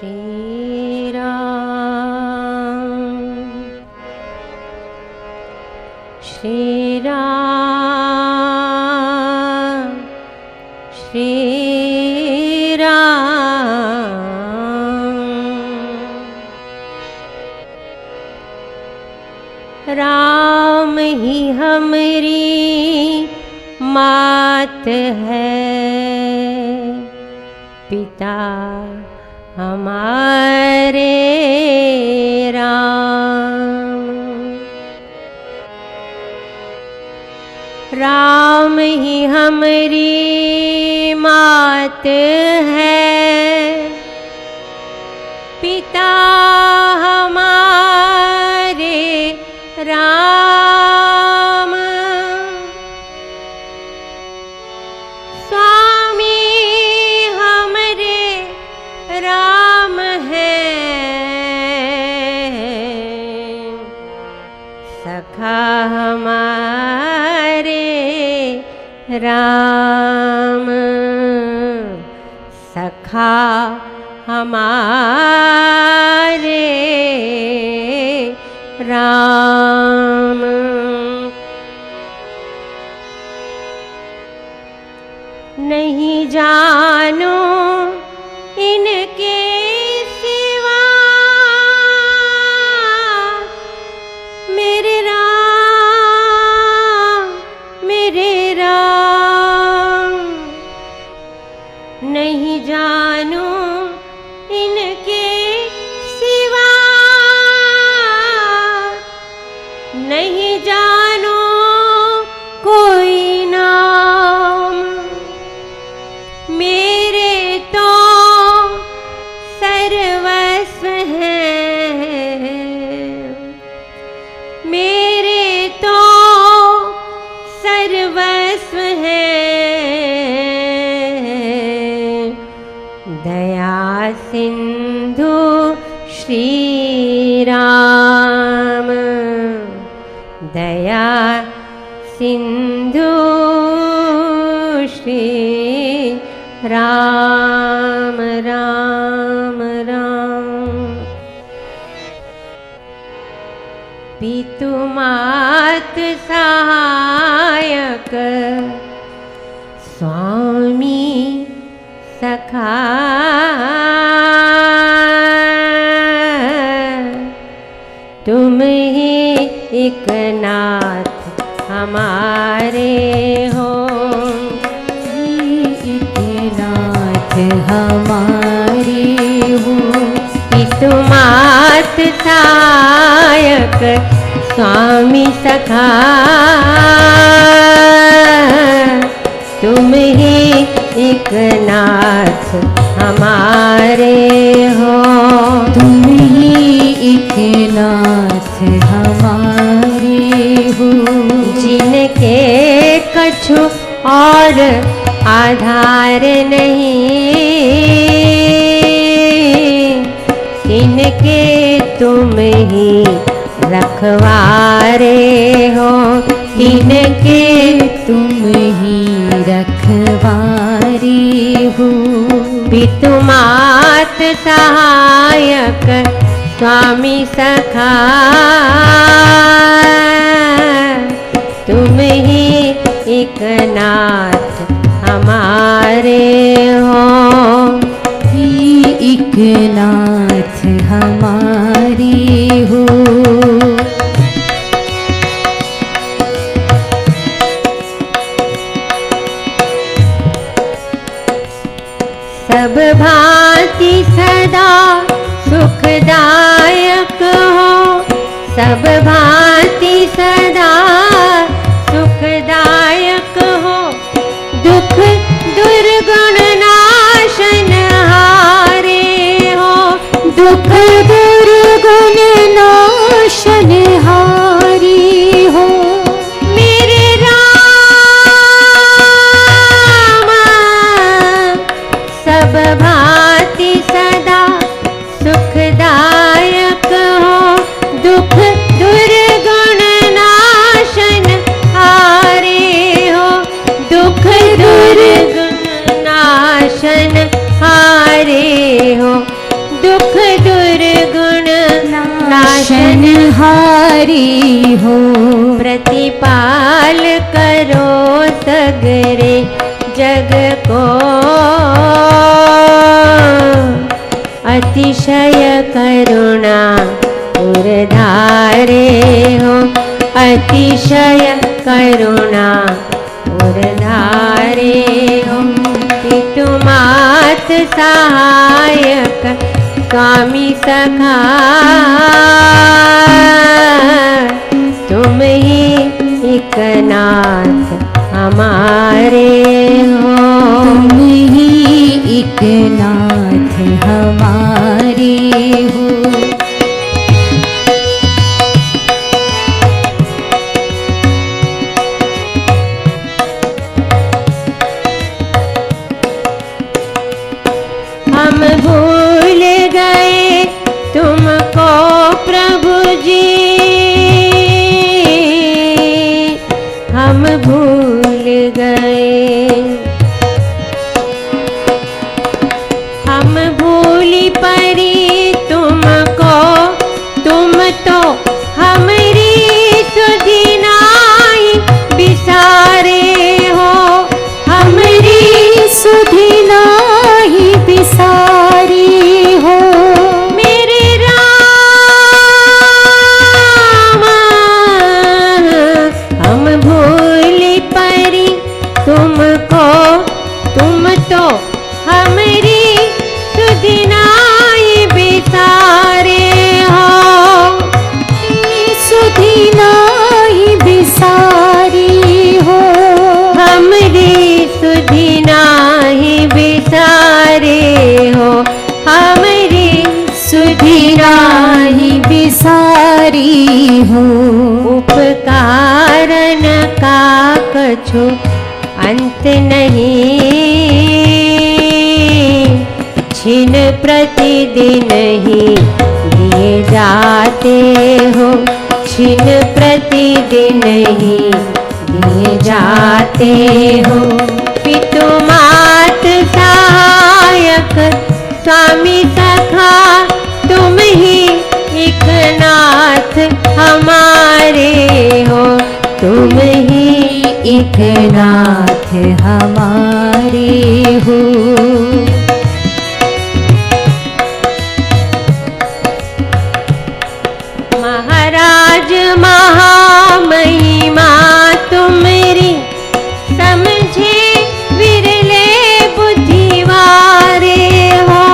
श्री राम श्री राम श्री राम। राम ही हमारी मात है, पिता हमारे राम। राम ही हमारी मात है, पिता हमारे राम। स्वामी हमारे राम हैं, सखा हमारे राम। सखा हमारे राम। नहीं जानो इनके सिवा मेरे राम मेरे राम। नहीं जानो इनके सिवा, नहीं जानो कोई नाम। मेरे तो सर्वस्व हैं, मेरे तो सर्वस्व हैं। दया सिंधु श्री राम, दया सिंधु श्री राम राम राम। पितु मात सहायक, स्वामी सखा। तुम ही एक नाथ हमारे हो, हमारी हो। पितु मात सहायक, स्वामी सखा। तुम ही एक नाथ हमारे हो, तुम ही एक नाथ हमारे हो। जिनके कछु और आधार नहीं, इनके तुम ही रखवारे हो, इनके तुम ही रखवारे हो। पितु मात सहायक, स्वामी सखा। तुम ही एक नाथ हमारे हो, एक नाथ हमारे हो। सब भांति सदा सुखदायक हो, सब भांति सदा सुखदायक हो। दुख दुर्गुण नाशन हारे हो, दुख दुर्गुण नाशन हारी हो। मेरे राम सब भांति सदा सुखदायक हो। दुख दुर्गुण प्रतिपाल करो सगरे जग को, अतिशय करुणा उरधारे हो, अतिशय करुणा उरधारे हो। पितु मात सहायक स्वामी सखा, तुम ही एक नाथ हमारे हो, तुम ही एक नाथ हमारे हो। हम भूल गए तुमको प्रभु जी, हम भूल गए, हम भूली परी तुमको, तुम तो हमारी सुधि नाई बिसारे हो, हमारी सुधि नाही बिसारी हो। मेरे राम हम भूली परी तुमको, तुम तो हमारी सुधि नाई बिसारे हो, सुधि नाही बिसारी हो। हमारी सुधि नाही बिसारे हो, हमारी सुधि नाही बिसारी हो। उपकारन का कछु अंत नहीं, छिन प्रतिदिन ही दिए जाते हो, छिन प्रतिदिन ही दिए जाते हो। पितु मात सहायक स्वामी सखा, तुम ही एक नाथ हमारे हो, तुम ही एक नाथ हमारे हो। महाराज महामहिमा तुम्हारी, समझे विरले बुद्धिवारे हो,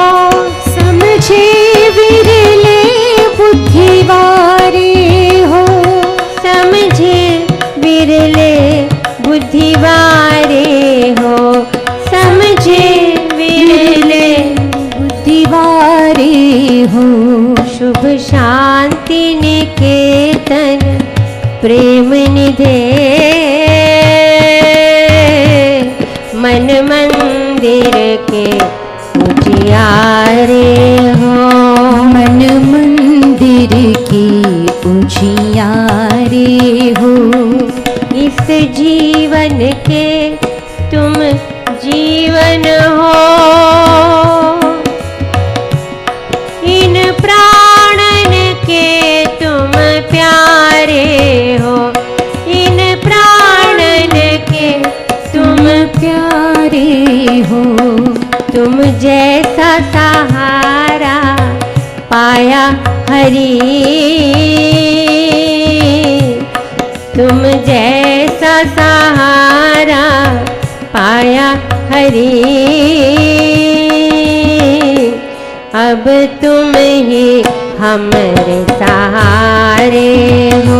समझे विरले बुद्धिवारे हो, समझे विरले बुद्धिवारे हो, समझे विरले बुद्धिवारे हो। शुभ शांति निकेतन प्रेम निधे, मन मंदिर के उजियारे हो, मन मंदिर की उजियारे हो। इस जीवन के तुम जीवन हो, इन प्राणन के तुम प्यारे हो, इन प्राणन के तुम प्यारे हो। तुम जैसा सहारा पाया हरि, तुम जैसा सहारा पाया हरि, अब तुम ही हमारे सहारे हो,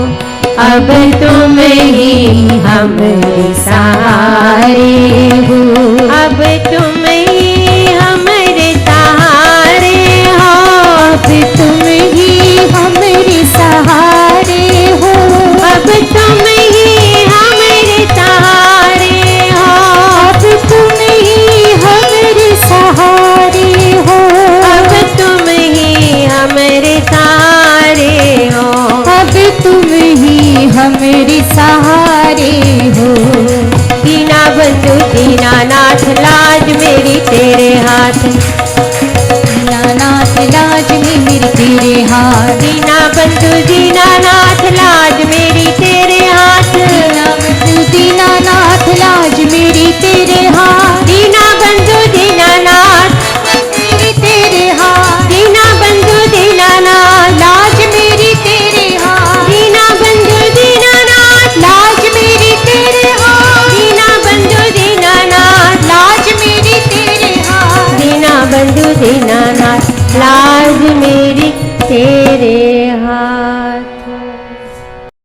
अब तुम ही हमारे सहारे हो, अब तुम ही हमारे सहारे हो, अब तुम ही हमारे सहारे हो। अब तुम ही हमारे सहारे हो, अब तुम ही हमारे सहारे हो। अब तुम ही हमारे सहारे हो, अब तुम ही हमारे सहारे हो। दीना बंधु दीनानाथ लाज मेरी तेरे हाथ, दीनानाथ लाज में मेरे तेरे हाथ,